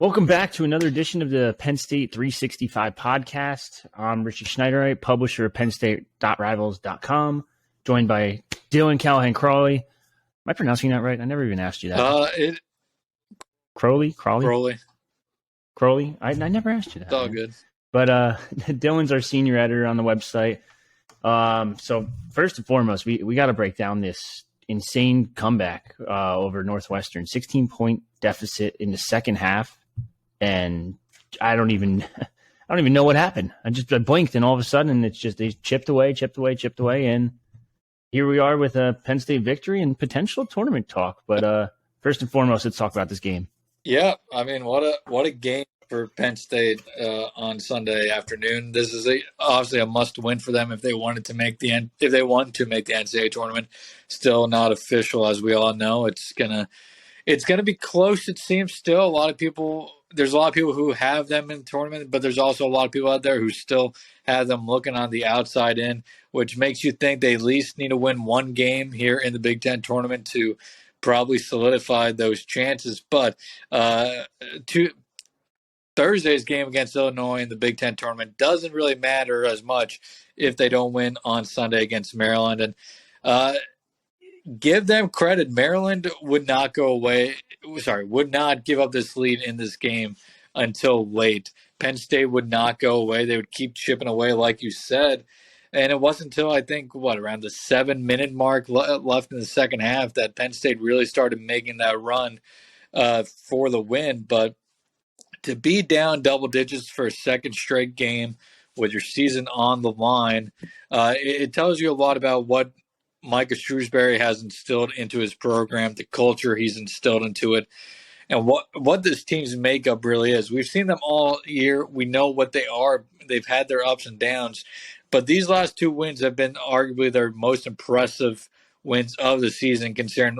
Welcome back to another edition of the Penn State 365 podcast. I'm Richard Schnyderite, publisher of pennstate.rivals.com, joined by Dylan Callaghan-Croley. Am I pronouncing that right? I never even asked you that. Crowley? Crowley. I never asked you that. It's all good. But Dylan's our senior editor on the website. So first and foremost, we got to break down this insane comeback over Northwestern. 16-point deficit in the second half. And I don't even know what happened. I blinked, and all of a sudden it's just they chipped away, and here we are with a Penn State victory and potential tournament talk. But first and foremost, let's talk about this game. Yeah, I mean, what a game for Penn State on Sunday afternoon. This is obviously a must-win for them if they want to make the NCAA tournament. Still not official, as we all know. It's gonna be close. It seems still. There's a lot of people who have them in the tournament, but there's also a lot of people out there who still have them looking on the outside in, which makes you think they at least need to win one game here in the Big Ten tournament to probably solidify those chances. But Thursday's game against Illinois in the Big Ten tournament doesn't really matter as much if they don't win on Sunday against Maryland. And give them credit. Maryland would not give up this lead in this game until late. Penn State would not go away. They would keep chipping away, like you said. And it wasn't until, I think, around the 7-minute mark left in the second half that Penn State really started making that run for the win. But to be down double digits for a second straight game with your season on the line, it tells you a lot about what Micah Shrewsbury has instilled into his program, the culture he's instilled into it, and what this team's makeup really is. We've seen them all year. We know what they are. They've had their ups and downs, but these last two wins have been arguably their most impressive wins of the season, considering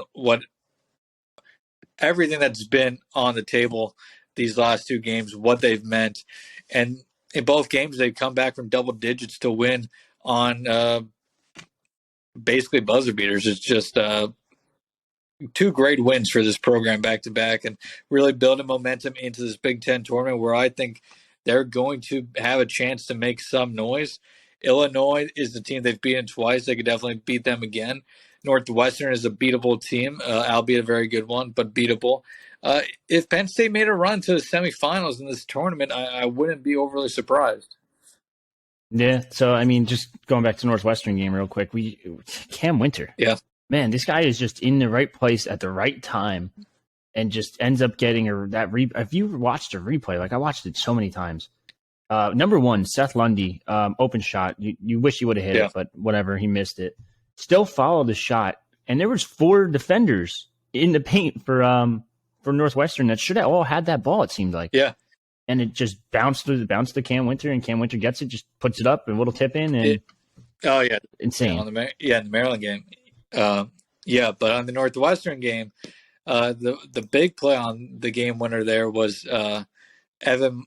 everything that's been on the table these last two games, what they've meant. And in both games, they've come back from double digits to win on basically buzzer beaters. It's just two great wins for this program back-to-back and really building momentum into this Big Ten tournament where I think they're going to have a chance to make some noise. Illinois is the team they've beaten twice. They could definitely beat them again. Northwestern is a beatable team, albeit a very good one, but beatable. If Penn State made a run to the semifinals in this tournament, I wouldn't be overly surprised. Yeah, so, I mean, just going back to Northwestern game real quick, Cam Winter. Yeah. Man, this guy is just in the right place at the right time and just ends up getting if you watched a replay, like I watched it so many times. Number one, Seth Lundy, open shot. You wish he would have hit it, but whatever, he missed it. Still followed the shot, and there was 4 defenders in the paint for Northwestern that should have all had that ball, it seemed like. Yeah. And it just bounced to Cam Winter, and Cam Winter gets it, just puts it up, and a little tip in, and insane. In the Maryland game, but on the Northwestern game, the big play on the game winner there was Evan.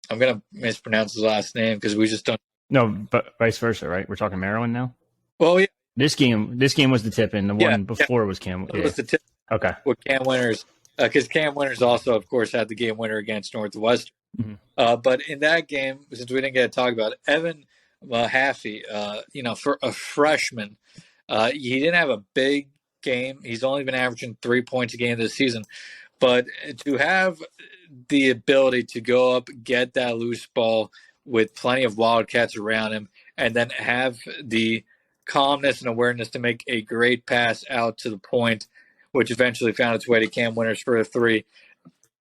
I'm gonna mispronounce his last name because we just don't. No, but vice versa, right? We're talking Maryland now. Well, yeah. This game was the tip in. The one before was Cam. It was the tip. Okay. With Cam Winters. Because Cam Winters also, of course, had the game winner against Northwestern. Mm-hmm. But in that game, since we didn't get to talk about it, Evan Mahaffey, for a freshman, he didn't have a big game. He's only been averaging 3 points a game this season. But to have the ability to go up, get that loose ball with plenty of Wildcats around him, and then have the calmness and awareness to make a great pass out to the point, which eventually found its way to Cam Winters for a 3.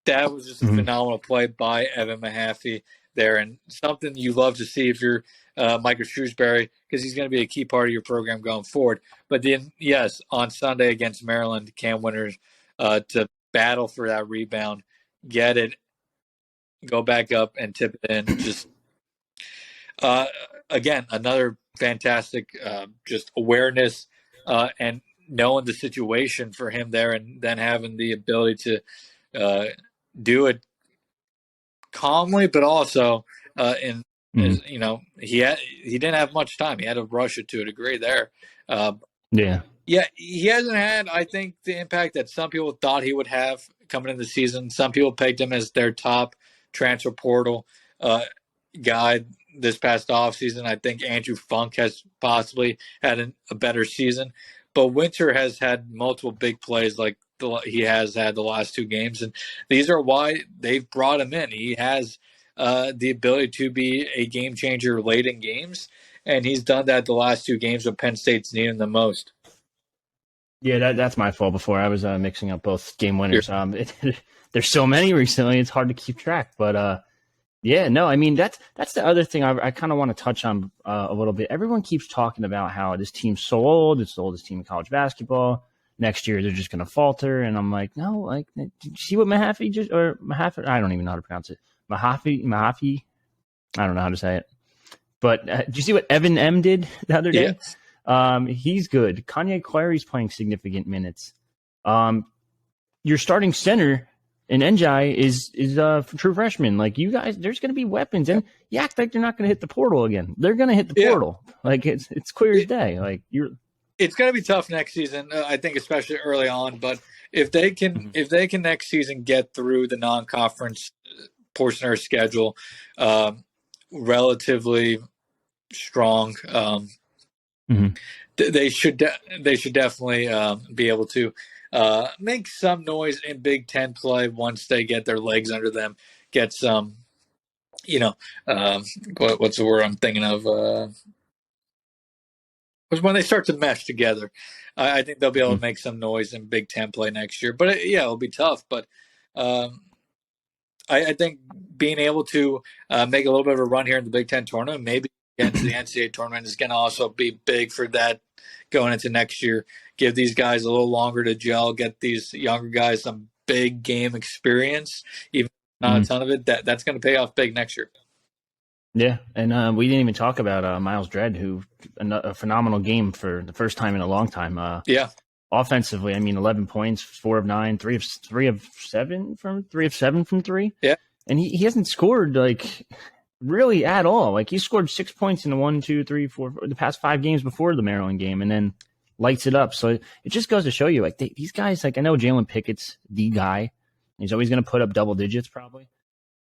That was just a phenomenal play by Evan Mahaffey there, and something you love to see if you're Micah Shrewsbury, because he's going to be a key part of your program going forward. But then, yes, on Sunday against Maryland, Cam Winters to battle for that rebound, get it, go back up, and tip it in. Just, again, another fantastic just awareness and knowing the situation for him there, and then having the ability to do it calmly, but also he didn't have much time. He had to rush it to a degree there. Yeah. Yeah, he hasn't had, I think, the impact that some people thought he would have coming into the season. Some people pegged him as their top transfer portal guy this past offseason. I think Andrew Funk has possibly had a better season. But Winter has had multiple big plays like he has had the last 2 games. And these are why they've brought him in. He has the ability to be a game changer late in games. And he's done that the last 2 games when Penn State's needed him the most. Yeah, that's my fault before. I was mixing up both game winners. There's so many recently, it's hard to keep track. But yeah, no, I mean, that's the other thing I kind of want to touch on a little bit. Everyone keeps talking about how this team's so old. It's the oldest team in college basketball. Next year, they're just going to falter. And I'm like, no, like, did you see what Mahaffey, I don't even know how to pronounce it. Mahaffey, I don't know how to say it. But did you see what Evan M. did the other day? Yes. He's good. Kanye Clary's playing significant minutes. Your starting center in Njai is true freshman. Like, you guys, there's going to be weapons, and you act like they're not going to hit the portal again. They're going to hit the portal. Like, it's clear as day. Like, it's going to be tough next season. I think, especially early on. But if they can next season get through the non-conference portion of our schedule, relatively strong. They should definitely be able to make some noise in Big Ten play once they get their legs under them. Get some, what's the word I'm thinking of? Was when they start to mesh together. I think they'll be able to make some noise in Big Ten play next year. But it'll be tough. But I think being able to make a little bit of a run here in the Big Ten tournament, maybe against the NCAA tournament, is going to also be big for that going into next year. Give these guys a little longer to gel, get these younger guys some big game experience, even not a ton of it. That's going to pay off big next year. Yeah, and we didn't even talk about Miles Dredd, who a phenomenal game for the first time in a long time. Offensively, I mean, 11 points, 4 of 9, 3 of 7 from 3. Yeah, and he hasn't scored like really at all. Like, he scored 6 points in the 1, 2, 3, 4 the past 5 games before the Maryland game, and then lights it up. So it just goes to show you, like, these guys. Like, I know Jalen Pickett's the guy. He's always going to put up double digits probably.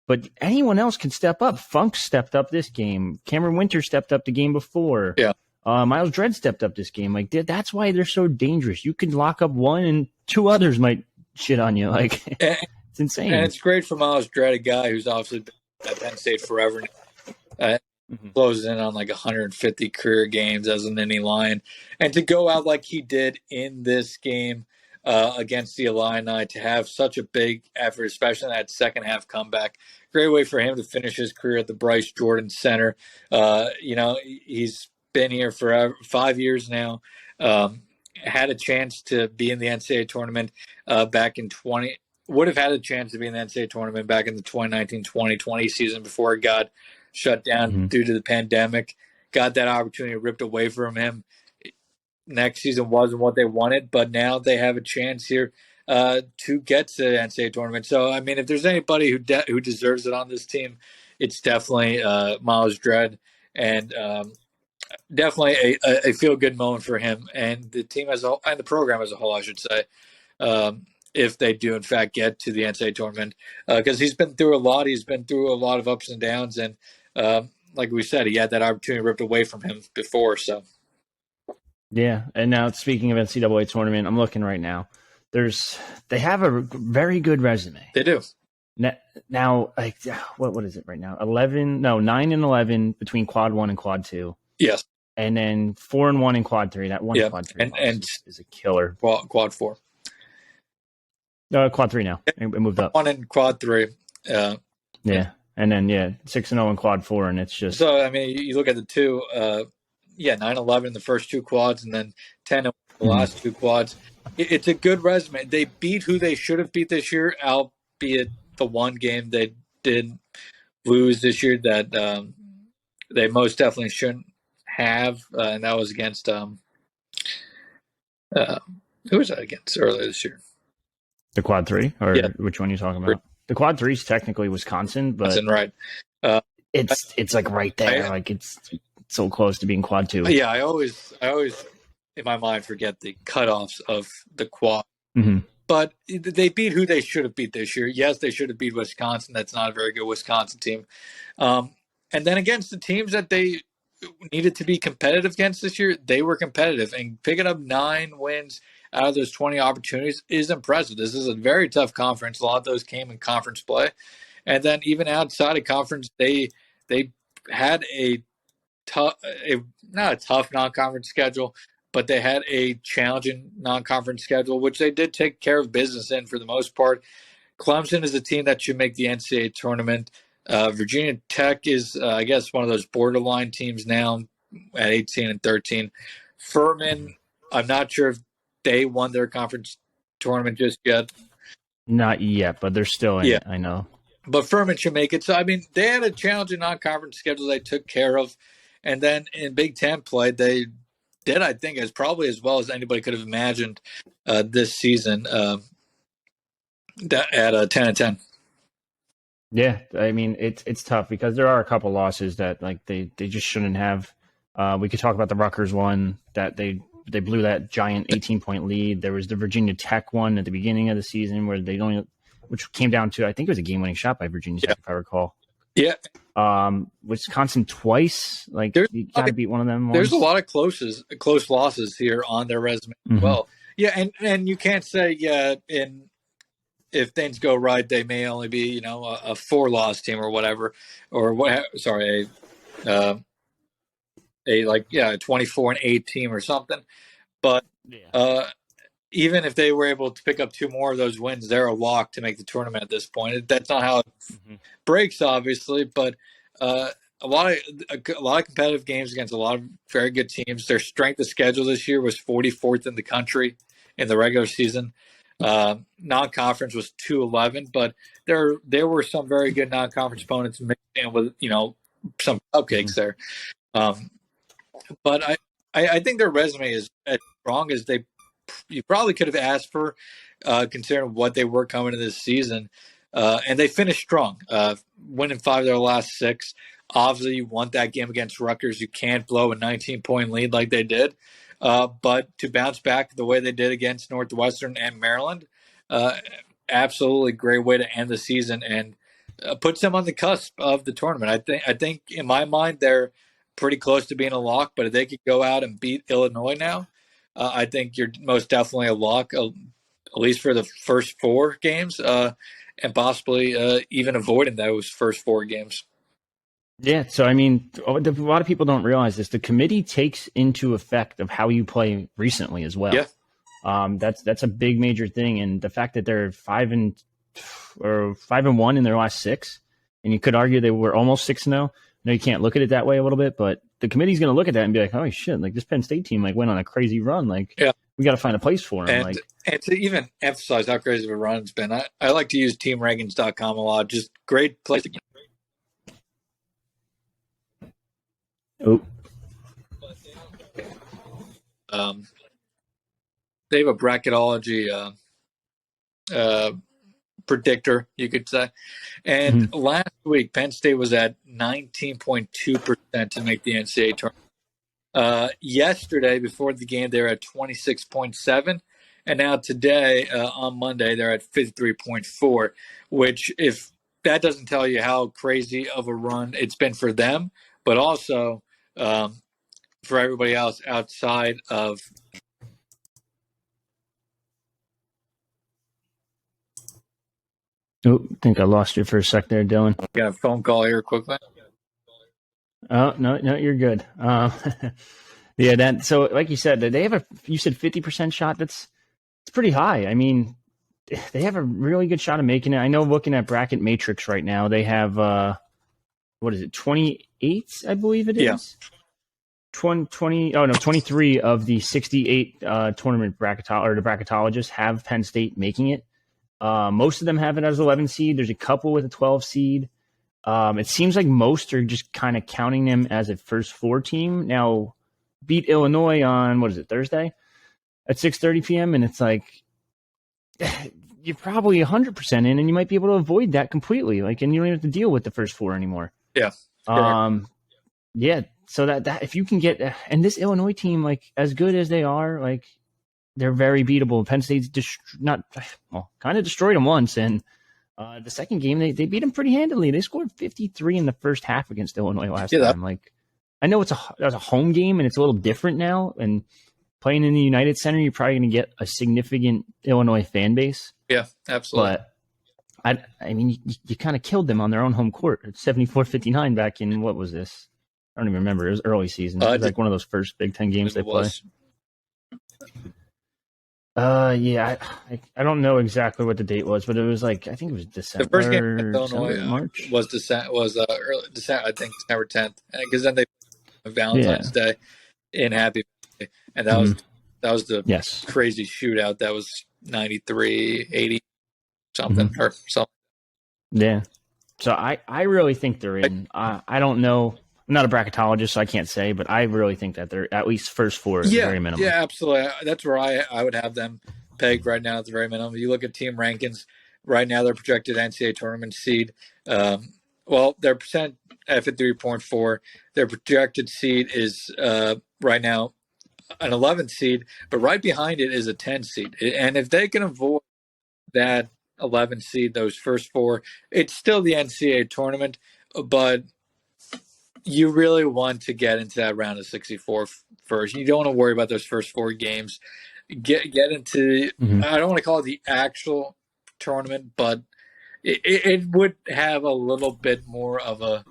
But anyone else can step up. Funk stepped up this game. Cameron Winter stepped up the game before. Yeah. Miles Dredd stepped up this game. Like, that's why they're so dangerous. You can lock up one, and 2 others might shit on you. Like, it's insane. And it's great for Miles Dredd, a guy who's obviously been at Penn State forever. Closes in on like 150 career games as a Nittany Lion, and to go out like he did in this game against the Illini, to have such a big effort, especially in that second half comeback. Great way for him to finish his career at the Bryce Jordan Center. He's been here for 5 years now. Had a chance to be in the NCAA tournament back in would have had a chance to be in the NCAA tournament back in the 2019-2020 season before it got shut down due to the pandemic. Got that opportunity ripped away from him. Next season wasn't what they wanted, but now they have a chance here to get to the NCAA tournament. So, I mean, if there's anybody who deserves it on this team, it's definitely Miles Dredd, and definitely a feel-good moment for him and the team as a whole, and the program as a whole, I should say, if they do, in fact, get to the NCAA tournament. Because he's been through a lot. He's been through a lot of ups and downs, and like we said, he had that opportunity ripped away from him before, so. Yeah, and now speaking of NCAA tournament, I'm looking right now. They have a very good resume. They do. Now, like, what is it right now? 9 and 11 between quad 1 and quad 2. Yes. And then 4 and 1 in quad 3. That one quad 3 and is a killer. Quad 4. Quad 3 now. It moved up. 1 in quad 3. Yeah. And then 6-0 in quad 4, and it's just. So I mean, you look at the 2. 9-11 in the first 2 quads, and then 10 in the last 2 quads. It's a good resume. They beat who they should have beat this year, albeit the one game they did lose this year that they most definitely shouldn't have, and that was against who was that against earlier this year? The quad 3, or which one are you talking about? The quad 3 is technically Wisconsin, but right. It's like right there. Like, it's so close to being quad 2. Yeah, I always in my mind, forget the cutoffs of the quad. Mm-hmm. But they beat who they should have beat this year. Yes, they should have beat Wisconsin. That's not a very good Wisconsin team. And then against the teams that they needed to be competitive against this year, they were competitive. And picking up 9 wins out of those 20 opportunities is impressive. This is a very tough conference. A lot of those came in conference play. And then even outside of conference, they had not a tough non-conference schedule, but they had a challenging non-conference schedule, which they did take care of business in for the most part. Clemson is a team that should make the NCAA tournament. Virginia Tech is, I guess, one of those borderline teams now at 18 and 13. Furman, I'm not sure if they won their conference tournament just yet. Not yet, but they're still in it, I know. But Furman should make it. So, I mean, they had a challenging non-conference schedule they took care of. And then in Big Ten play, they did, I think, probably as well as anybody could have imagined this season at 10-10. Yeah, I mean, it's tough because there are a couple losses that like they just shouldn't have. We could talk about the Rutgers one that they blew that giant 18-point lead. There was the Virginia Tech one at the beginning of the season where which came down to, I think it was a game-winning shot by Virginia Tech, if I recall. Yeah. Wisconsin twice. Like, you got to beat one of them. There's a lot of close losses here on their resume as well. Yeah, and you can't say if things go right, they may only be a 4-loss team or whatever, or what? Sorry, a 24-8 team or something. But even if they were able to pick up 2 more of those wins, they're a lock to make the tournament at this point. That's not how it breaks, obviously, but a lot of competitive games against a lot of very good teams. Their strength of schedule this year was 44th in the country in the regular season. Non-conference was 211, but there were some very good non-conference opponents mixed in with some cupcakes there. But I think their resume is as strong as you probably could have asked for, considering what they were coming into this season. And they finished strong, winning 5 of their last 6. Obviously, you want that game against Rutgers. You can't blow a 19-point lead like they did. But to bounce back the way they did against Northwestern and Maryland, absolutely great way to end the season and puts them on the cusp of the tournament. I think in my mind, they're pretty close to being a lock, but if they could go out and beat Illinois now, I think you're most definitely a lock, at least for the first 4 games, and possibly even avoiding those first 4 games. Yeah, so I mean, a lot of people don't realize this. The committee takes into effect of how you play recently as well. Yeah, that's a big major thing, and the fact that they're 5-1 in their last 6, and you could argue they were almost 6-0. No, you can't look at it that way a little bit, but the committee's going to look at that and be like, "Oh shit! Like this Penn State team went on a crazy run. Like, we got to find a place for them." And to even emphasize how crazy of a run it's been, I like to use TeamRankings.com a lot. Just great place to. Oh. They have a bracketology predictor, you could say. And last week, Penn State was at 19.2% to make the NCAA tournament. Yesterday, before the game, they were at 26.7%. And now today, on Monday, they're at 53.4%, which if that doesn't tell you how crazy of a run it's been for them, but also for everybody else outside of. Oh, I think I lost you for a sec there, Dylan. Got a phone call here quickly. Oh, no, you're good. Yeah, so like you said, they have you said 50% shot. It's pretty high. I mean, they have a really good shot of making it. I know looking at Bracket Matrix right now, they have, what is it, 28, I believe it is? Yeah. 23 of the 68 tournament the bracketologists have Penn State making it. Most of them have it as 11 seed. There's a couple with a 12 seed. It seems like most are just kind of counting them as a first 4 team. Now, beat Illinois on, Thursday at 6:30 p.m. And it's like, you're probably 100% in, and you might be able to avoid that completely. Like, and you don't even have to deal with the first 4 anymore. Yeah. Yeah. so that if you can get, and this Illinois team, like as good as they are, like they're very beatable. Penn State's kind of destroyed them once, and the second game they beat them pretty handily. They scored 53 in the first half against Illinois last time. Like I know that was a home game and it's a little different now, and playing in the United Center, you're probably going to get a significant Illinois fan base. Yeah, absolutely. But I mean, you kind of killed them on their own home court at 74-59 back in, what was this? I don't even remember. It was early season. It was like one of those first Big Ten games they play. Yeah, I don't know exactly what the date was, but it was like, I think it was December. The first game in Illinois March was early December, I think December 10th, because then they Valentine's Day in Happy Valley, and that was the crazy shootout. That was 93-80 something or something. Yeah. So I really think they're in. I don't know. I'm not a bracketologist, so I can't say, but I really think that they're at least first four at the very minimum. Yeah, absolutely. That's where I would have them pegged right now at the very minimum. You look at team rankings right now; they're projected NCAA tournament seed. Well, their percent F at 3.4. Their projected seed is right now an 11th seed, but right behind it is a 10 seed. And if they can avoid that 11th seed, those first four, it's still the NCAA tournament, but you really want to get into that round of 64 first. You don't want to worry about those first four games. Get into I don't want to call it the actual tournament, but it would have a little bit more of a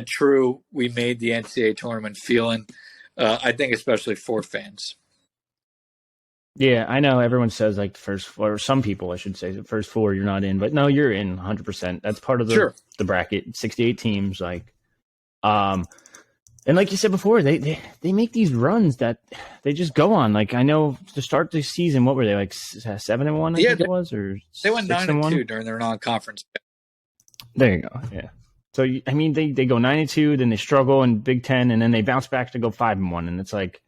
true we made the NCAA tournament feeling. I think especially for fans. Yeah, I know everyone says like the first four, or some people I should say, the first four you're not in, but no, you're in 100%. That's part of the bracket, 68 teams. Like, and like you said before, they make these runs that they just go on. Like I know to start the season, what were they, like 7-1? I think it was, or they went 9-2 during their non-conference. There you go. Yeah. So I mean, they go 9-2, then they struggle in Big Ten, and then they bounce back to go 5-1, and it's like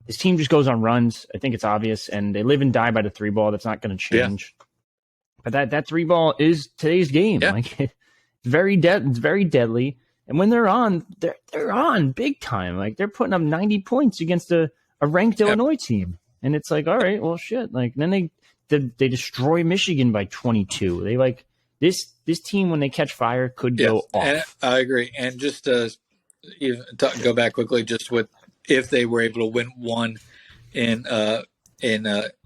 this team just goes on runs. I think it's obvious, and they live and die by the three ball. That's not going to change. Yeah. But that three ball is today's game. Yeah. Like it's very deadly. And when they're on, they're on big time. Like they're putting up 90 points against a ranked Illinois team, and it's like, all right, well, shit. Like then they destroy Michigan by 22. They like this team when they catch fire could go off. And I agree. And just to go back quickly, just with if they were able to win one in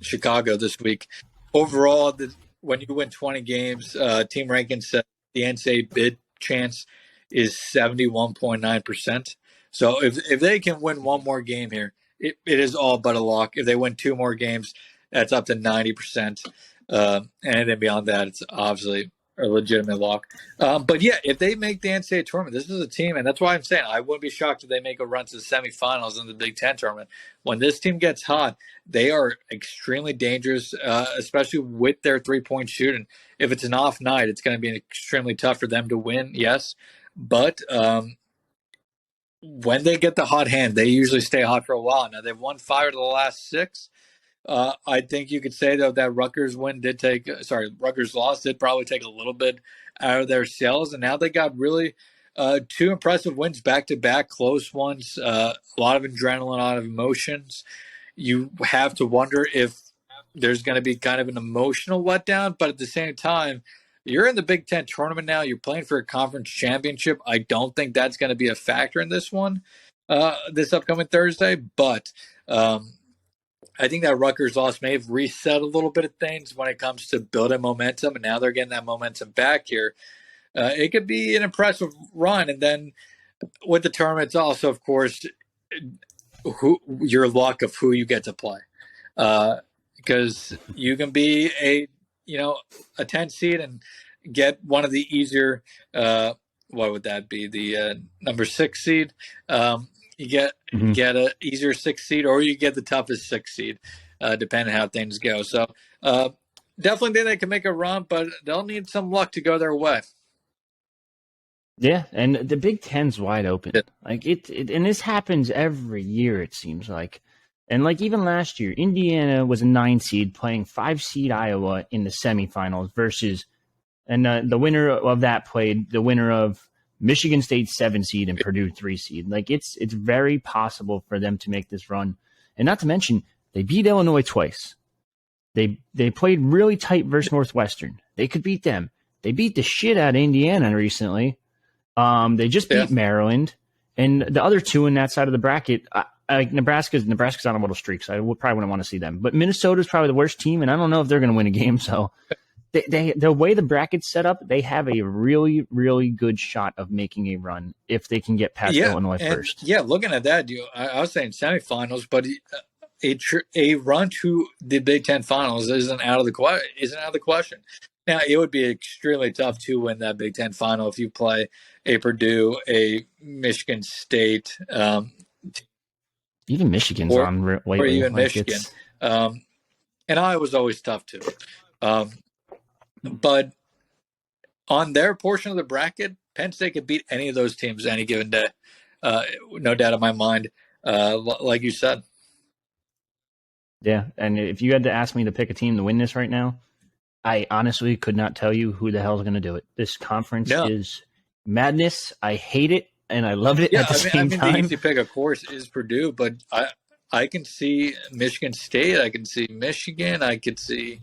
Chicago this week, overall, when you win 20 games, team rankings said the NCAA bid chance is 71.9%. So if they can win one more game here, it is all but a lock. If they win two more games, that's up to 90%. And then beyond that, it's obviously a legitimate lock. But yeah, if they make the NCAA tournament, this is a team, and that's why I'm saying I wouldn't be shocked if they make a run to the semifinals in the Big Ten tournament. When this team gets hot, they are extremely dangerous, especially with their three-point shooting. If it's an off night, it's going to be extremely tough for them to win, yes. But when they get the hot hand, they usually stay hot for a while. Now, they've won 5 of the last 6. I think you could say, though, that Rutgers loss did probably take a little bit out of their sails. And now they got really 2 impressive wins back-to-back, close ones, a lot of adrenaline, a lot of emotions. You have to wonder if there's going to be kind of an emotional letdown, but at the same time, you're in the Big Ten tournament now. You're playing for a conference championship. I don't think that's going to be a factor in this one, this upcoming Thursday. But I think that Rutgers loss may have reset a little bit of things when it comes to building momentum, and now they're getting that momentum back here. It could be an impressive run. And then with the tournament, it's also, of course, your luck of who you get to play. Because you can be a 10 seed and get one of the easier, what would that be? The number 6 seed. You get a easier 6 seed, or you get the toughest 6 seed, depending on how things go. So definitely think they can make a run, but they'll need some luck to go their way. Yeah, and the Big Ten's wide open. Yeah. Like it, and this happens every year, it seems like. And like even last year, Indiana was a 9 seed playing 5 seed Iowa in the semifinals versus, and the winner of that played the winner of Michigan State 7 seed and Purdue 3 seed. Like it's very possible for them to make this run. And not to mention, they beat Illinois twice. They played really tight versus Northwestern. They could beat them. They beat the shit out of Indiana recently. They just beat Maryland. And the other two in that side of the bracket, like Nebraska's on a little streak, so I probably wouldn't want to see them. But Minnesota's probably the worst team, and I don't know if they're going to win a game. So the way the bracket's set up, they have a really, really good shot of making a run if they can get past Illinois first. Yeah, looking at that, I was saying semifinals, but a run to the Big Ten finals isn't out of the question. Now, it would be extremely tough to win that Big Ten final if you play a Purdue, a Michigan State, even Michigan's on lately. Or even Michigan. And Iowa's always tough too. But on their portion of the bracket, Penn State could beat any of those teams any given day. No doubt in my mind, like you said. Yeah, and if you had to ask me to pick a team to win this right now, I honestly could not tell you who the hell is going to do it. This conference is madness. I hate it, and I love it at the same time. The easy pick, of course, is Purdue, but I can see Michigan State. I can see Michigan. I could see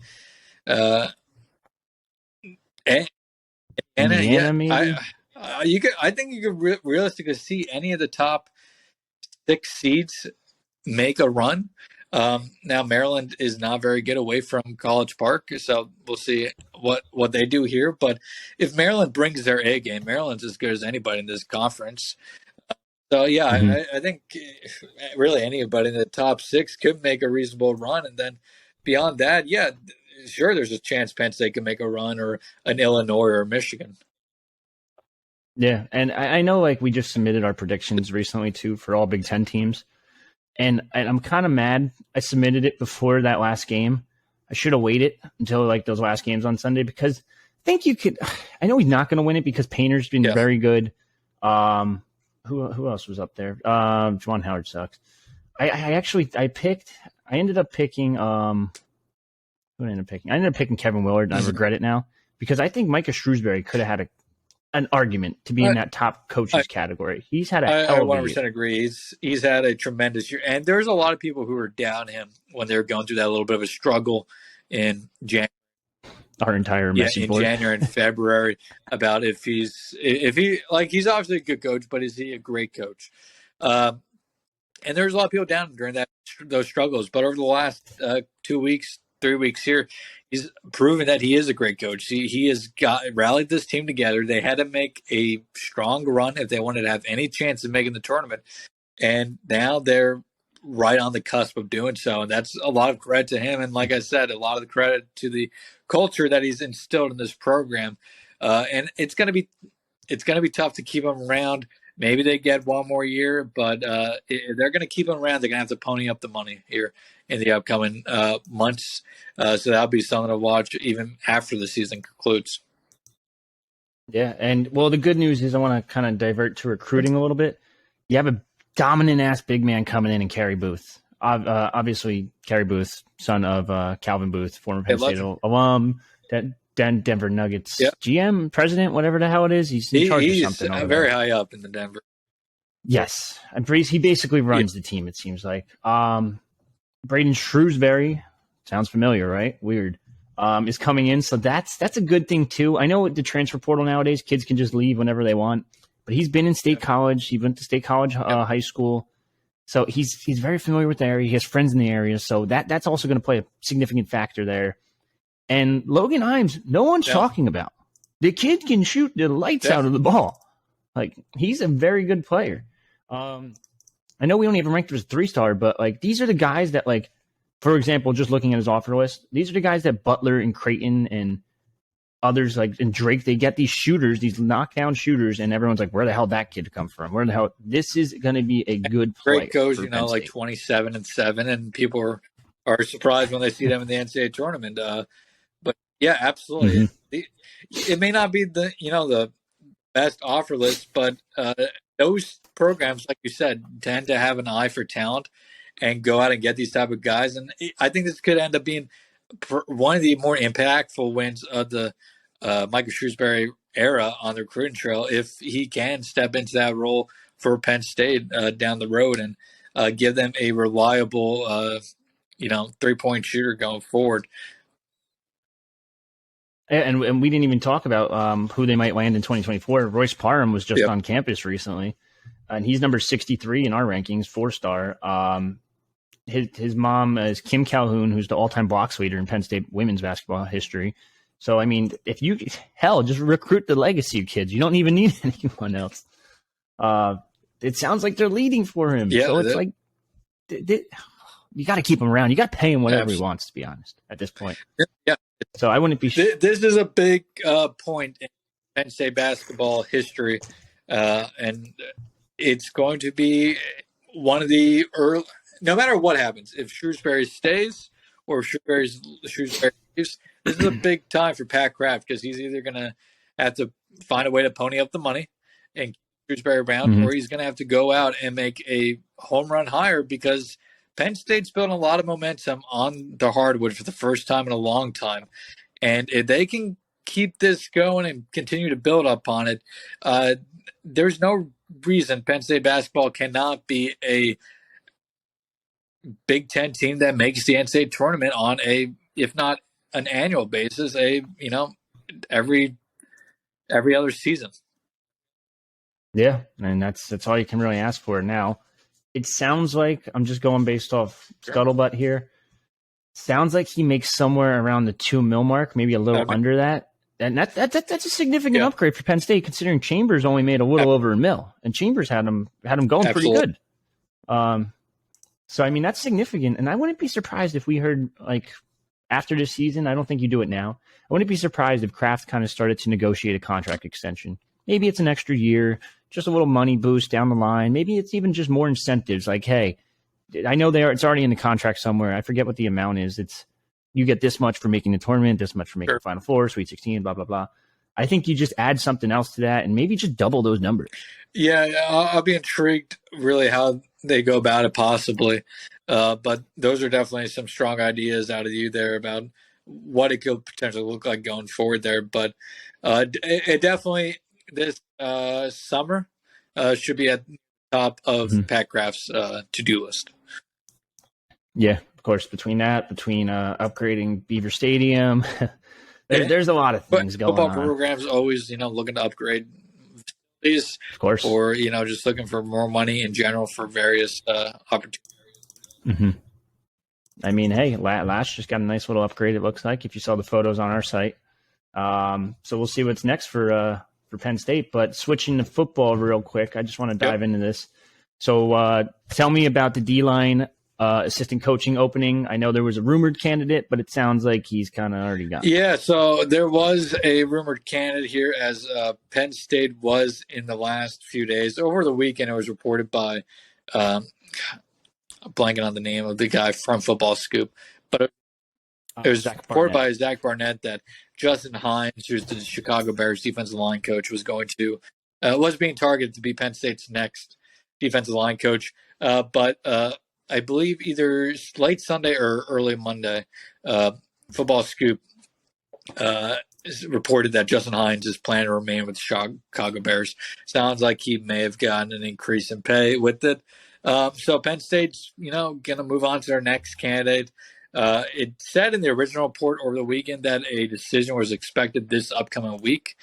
Indiana, maybe. I think you could realistically see any of the top 6 seeds make a run. Now Maryland is not very good away from College Park, so we'll see what they do here. But if Maryland brings their A game, Maryland's as good as anybody in this conference. So yeah, I think really anybody in the top 6 could make a reasonable run, and then beyond that, yeah, sure, there's a chance Penn State can make a run, or an Illinois or Michigan. Yeah, and I know like we just submitted our predictions recently too for all Big Ten teams. And I'm kind of mad I submitted it before that last game. I should have waited until like those last games on Sunday, because I think you could. I know he's not going to win it because Painter's been very good. Who else was up there? Juwan Howard sucks. I ended up picking. Who I ended up picking Kevin Willard, and I regret it now because I think Micah Shrewsbury could have had an argument to be in that top coaches category. He's had a hell of a year. 100% agree. He's had a tremendous year, and there's a lot of people who were down him when they were going through that little bit of a struggle in January. Our entire message board. January and February about if he's obviously a good coach, but is he a great coach? And there's a lot of people down during those struggles. But over the last 2 weeks, 3 weeks here, he's proven that he is a great coach. He has rallied this team together. They had to make a strong run if they wanted to have any chance of making the tournament. And now they're right on the cusp of doing so. And that's a lot of credit to him. And like I said, a lot of the credit to the culture that he's instilled in this program. And it's going to be tough to keep him around. Maybe they get one more year, but if they're going to keep him around, they're going to have to pony up the money here in the upcoming months. So that'll be something to watch even after the season concludes. Yeah, and well, the good news is I want to kind of divert to recruiting a little bit. You have a dominant-ass big man coming in Kerry Booth. Obviously, Kerry Booth, son of Calvin Booth, former Penn State alum, Denver Nuggets GM, president, whatever the hell it is. He's in charge of something. He's very high up in the Denver. Yes, and he basically runs the team, it seems like. Braden Shrewsbury, sounds familiar, right? Weird. Is coming in, so that's a good thing too. I know with the transfer portal nowadays, kids can just leave whenever they want, but he's been in State College. He went to State College high school, so he's very familiar with the area. He has friends in the area, so that's also going to play a significant factor there. And Logan Himes, no one's talking about. The kid can shoot the lights out of the ball. Like, he's a very good player. I know we only have him ranked as a 3-star, but like these are the guys that, like, for example, just looking at his offer list, these are the guys that Butler and Creighton and others, like, and Drake, they get these shooters, these knockdown shooters, and everyone's like, where the hell did that kid come from? Where the hell? This is going to be a good player. Drake goes, like 27-7, and people are surprised when they see them in the NCAA tournament. But yeah, absolutely. It may not be the best offer list, but those programs, like you said, tend to have an eye for talent and go out and get these type of guys. And I think this could end up being one of the more impactful wins of the Micah Shrewsbury era on the recruiting trail if he can step into that role for Penn State down the road and give them a reliable, 3-point shooter going forward. And we didn't even talk about who they might land in 2024. Royce Parham was just on campus recently, and he's number 63 in our rankings, 4-star. His mom is Kim Calhoun, who's the all-time blocks leader in Penn State women's basketball history. So, I mean, if you just recruit the legacy kids. You don't even need anyone else. It sounds like they're leading for him. Yeah, so it's like you got to keep him around. You got to pay him whatever he wants, to be honest, at this point. Yeah. So I wouldn't be. This is a big point in Penn State basketball history, and it's going to be one of the early. No matter what happens, if Shrewsbury stays or if Shrewsbury leaves, this is a big time for Pat Kraft because he's either going to have to find a way to pony up the money and keep Shrewsbury around, or he's going to have to go out and make a home run hire because Penn State's building a lot of momentum on the hardwood for the first time in a long time. And if they can keep this going and continue to build upon it, there's no reason Penn State basketball cannot be a Big Ten team that makes the NCAA tournament on a, if not an annual basis, every other season. Yeah, and that's all you can really ask for now. It sounds like, I'm just going based off scuttlebutt here, sounds like he makes somewhere around the $2 million mark, maybe a little under that. And that's a significant upgrade for Penn State, considering Chambers only made a little over $1 million, and Chambers had him going pretty good. So I mean, that's significant, and I wouldn't be surprised if we heard, like, after this season. I don't think you do it now. I wouldn't be surprised if Kraft kind of started to negotiate a contract extension. Maybe it's an extra year, just a little money boost down the line. Maybe it's even just more incentives. Like, hey, I know it's already in the contract somewhere. I forget what the amount is. It's you get this much for making the tournament, this much for making the Final Four, Sweet 16, blah, blah, blah. I think you just add something else to that and maybe just double those numbers. Yeah, I'll be intrigued really how they go about it possibly. But those are definitely some strong ideas out of you there about what it could potentially look like going forward there. But it definitely this summer should be at the top of Pat Kraft's to-do list. Yeah, of course, between upgrading Beaver Stadium, there's a lot of things going on. Football programs always, looking to upgrade these, of course, or just looking for more money in general for various opportunities. Mm-hmm. I mean, hey, Lash just got a nice little upgrade. It looks like, if you saw the photos on our site. So we'll see what's next for Penn State. But switching to football real quick, I just want to dive into this. So tell me about the D-line assistant coaching opening. I know there was a rumored candidate, but it sounds like he's kind of already gone. Yeah, so there was a rumored candidate here, as Penn State was in the last few days. Over the weekend, it was reported by, I'm blanking on the name of the guy from Football Scoop, but it was reported by Zach Barnett that Justin Hines, who's the Chicago Bears defensive line coach, was being targeted to be Penn State's next defensive line coach. But I believe either late Sunday or early Monday, Football Scoop reported that Justin Hines is planning to remain with the Chicago Bears. Sounds like he may have gotten an increase in pay with it. So Penn State's, going to move on to their next candidate. It said in the original report over the weekend that a decision was expected this upcoming week.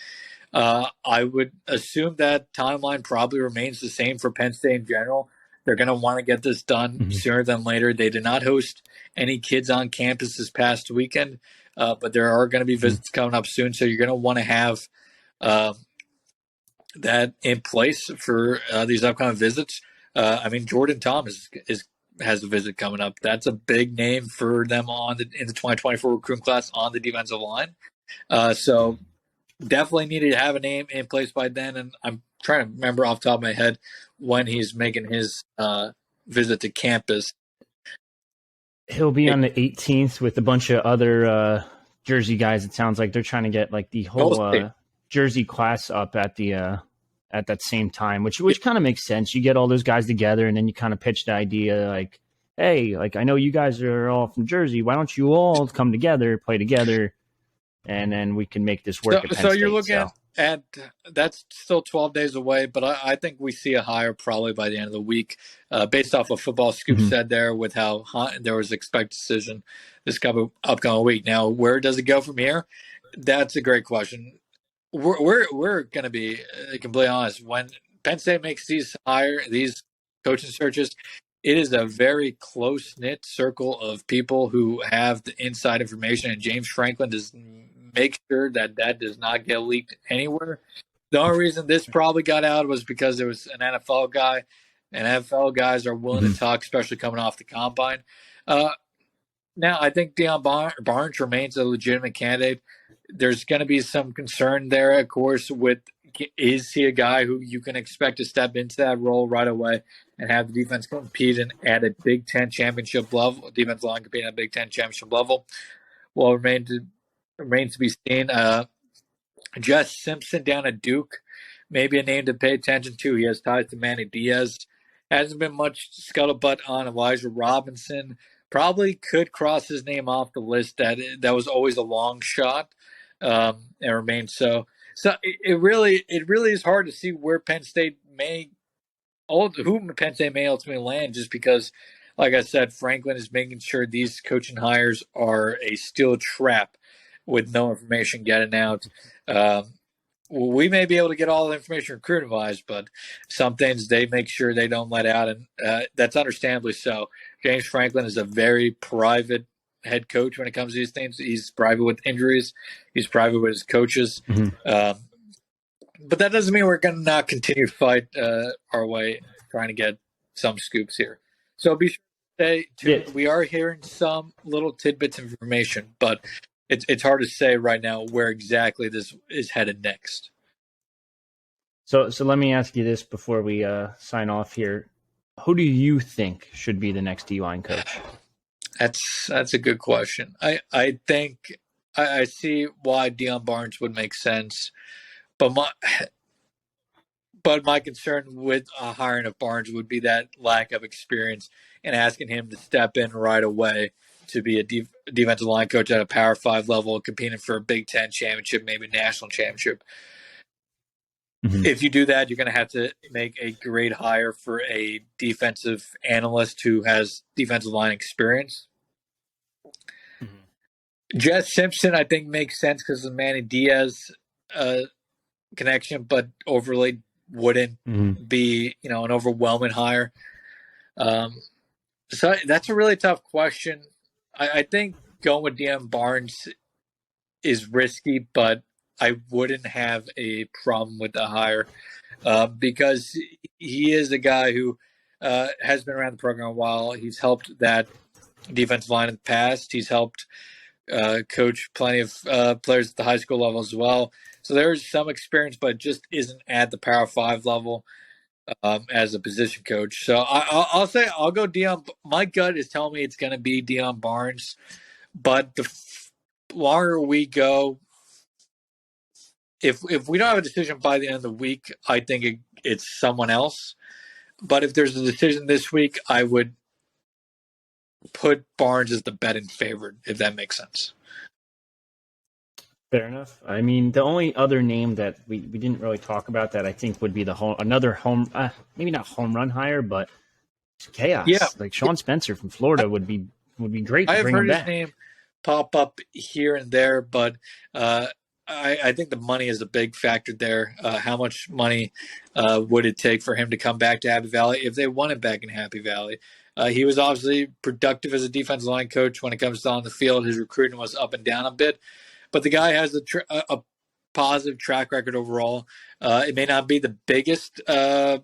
I would assume that timeline probably remains the same for Penn State in general. They're going to want to get this done sooner than later. They did not host any kids on campus this past weekend, but there are going to be visits coming up soon. So you're going to want to have that in place for these upcoming visits. I mean, Jordan Thomas has a visit coming up. That's a big name for them in the 2024 recruiting class on the defensive line. So definitely needed to have a name in place by then. And I'm trying to remember off the top of my head when he's making his visit to campus. He'll be on the 18th with a bunch of other Jersey guys. It sounds like they're trying to get like the whole Jersey class up at the at that same time, which kind of makes sense. You get all those guys together, and then you kind of pitch the idea like, hey, like, I know you guys are all from Jersey. Why don't you all come together, play together, and then we can make this work. So you're looking at and that's still 12 days away, but I think we see a hire probably by the end of the week, based off of Football Scoop said there with how there was expected decision this upcoming week. Now, where does it go from here? That's a great question. We're going to be completely honest. When Penn State makes these coaching searches, it is a very close-knit circle of people who have the inside information, and James Franklin does make sure that does not get leaked anywhere. The only reason this probably got out was because it was an NFL guy, and NFL guys are willing to talk, especially coming off the combine. Now, I think Deion Barnes remains a legitimate candidate. There's going to be some concern there, of course, with is he a guy who you can expect to step into that role right away and have the defense compete at a Big Ten championship level, defense line compete at a Big Ten championship level? Well, remains to be seen. Jess Simpson down at Duke, maybe a name to pay attention to. He has ties to Manny Diaz. Hasn't been much scuttlebutt on Elijah Robinson. Probably could cross his name off the list. That was always a long shot, and remains so. So it really is hard to see where Penn State may ultimately land, just because, like I said, Franklin is making sure these coaching hires are a steel trap with no information getting out. We may be able to get all the information recruiting-wise, but some things they make sure they don't let out, and that's understandably so. James Franklin is a very private head coach when it comes to these things. He's private with injuries. He's private with his coaches. But that doesn't mean we're going to not continue to fight our way, trying to get some scoops here. So be sure to stay tuned. We are hearing some little tidbits of information, but it's hard to say right now where exactly this is headed next. So let me ask you this before we sign off here. Who do you think should be the next D-line coach? That's a good question. I think I see why Deion Barnes would make sense, but my concern with hiring of Barnes would be that lack of experience and asking him to step in right away to be a defensive line coach at a Power 5 level, competing for a Big Ten championship, maybe national championship. If you do that, you're going to have to make a great hire for a defensive analyst who has defensive line experience. Jess Simpson, I think, makes sense because of the Manny Diaz connection, but overly wouldn't be, an overwhelming hire. So that's a really tough question. I think going with Deion Barnes is risky, but I wouldn't have a problem with the hire because he is a guy who has been around the program a while. He's helped that defensive line in the past. He's helped coach plenty of players at the high school level as well. So there's some experience, but just isn't at the Power 5 level as a position coach. So I'll say I'll go Deion. My gut is telling me it's going to be Deion Barnes, but the longer we go, if we don't have a decision by the end of the week, I think it's someone else. But if there's a decision this week, I would put Barnes as the betting favorite, if that makes sense. Fair enough. I mean, the only other name that we didn't really talk about that I think would be another maybe not home run hire, but chaos. Yeah. Like Sean Spencer from Florida would be great. I have heard his name pop up here and there, but I think the money is a big factor there. How much money would it take for him to come back to Happy Valley if they want him back in Happy Valley? He was obviously productive as a defensive line coach when it comes to on the field. His recruiting was up and down a bit, but the guy has a positive track record overall. It may not be the biggest hire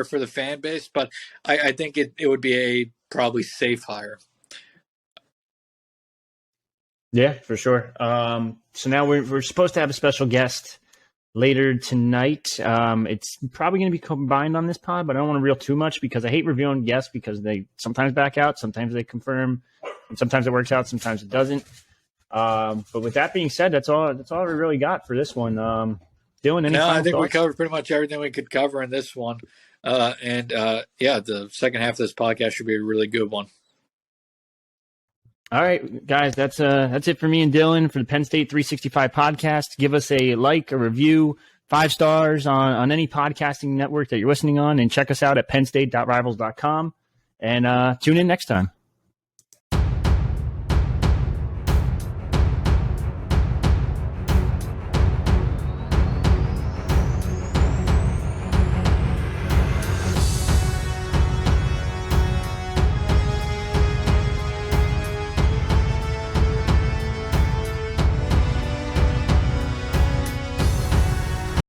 for the fan base, but I think it would be a probably safe hire. Yeah, for sure. So now we're supposed to have a special guest later tonight. It's probably going to be combined on this pod, but I don't want to reel too much because I hate revealing guests because they sometimes back out, sometimes they confirm, and sometimes it works out, sometimes it doesn't. But with that being said, that's all we really got for this one. Dylan, any final I think thoughts? we covered pretty much everything we could cover in this one. The second half of this podcast should be a really good one. All right, guys, that's it for me and Dylan for the Penn State 365 podcast. Give us a like, a review, 5 stars on any podcasting network that you're listening on, and check us out at pennstate.rivals.com. And tune in next time.